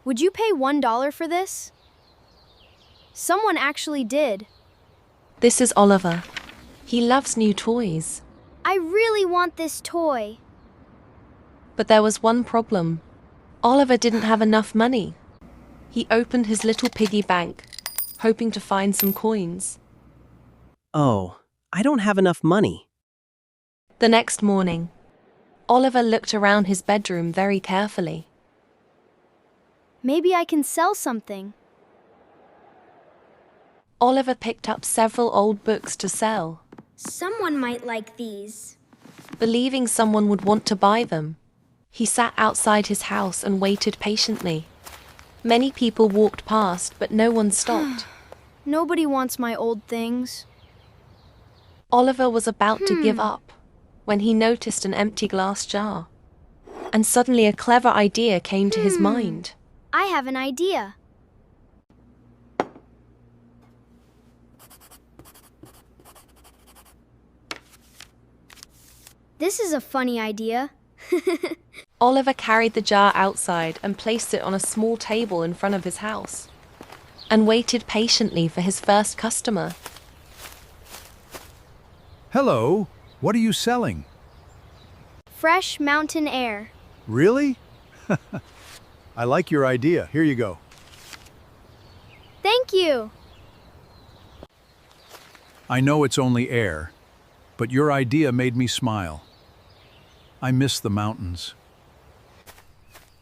Would you pay $1 for this? Someone actually did. This is Oliver. He loves new toys. I really want this toy. But there was one problem. Oliver didn't have enough money. He opened his little piggy bank, hoping to find some coins. Oh, I don't have enough money. The next morning, Oliver looked around his bedroom very carefully. Maybe I can sell something. Oliver picked up several old books to sell, Someone might like these. believing someone would want to buy them. He sat outside his house and waited patiently. Many people walked past, but no one stopped. Nobody wants my old things. Oliver was about to give up when he noticed an empty glass jar. And suddenly a clever idea came to his mind. I have an idea. This is a funny idea. Oliver carried the jar outside and placed it on a small table in front of his house, and waited patiently for his first customer. Hello, what are you selling? Fresh mountain air. Really? I like your idea. Here you go. Thank you. I know it's only air, but your idea made me smile. I miss the mountains.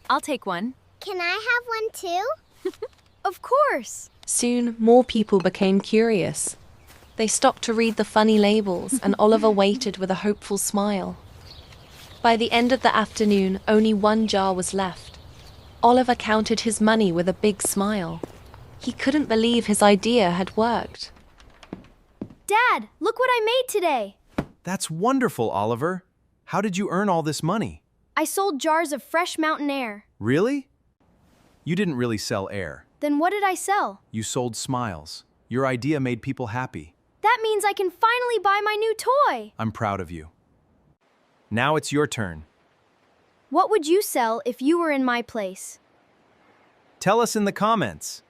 I'll take one. Can I have one too? Of course. Soon, more people became curious. They stopped to read the funny labels, and Oliver waited with a hopeful smile. By the end of the afternoon, only one jar was left. Oliver counted his money with a big smile. He couldn't believe his idea had worked. Dad, look what I made today. That's wonderful, Oliver. How did you earn all this money? I sold jars of fresh mountain air. Really? You didn't really sell air. Then what did I sell? You sold smiles. Your idea made people happy. That means I can finally buy my new toy. I'm proud of you. Now it's your turn. What would you sell if you were in my place? Tell us in the comments.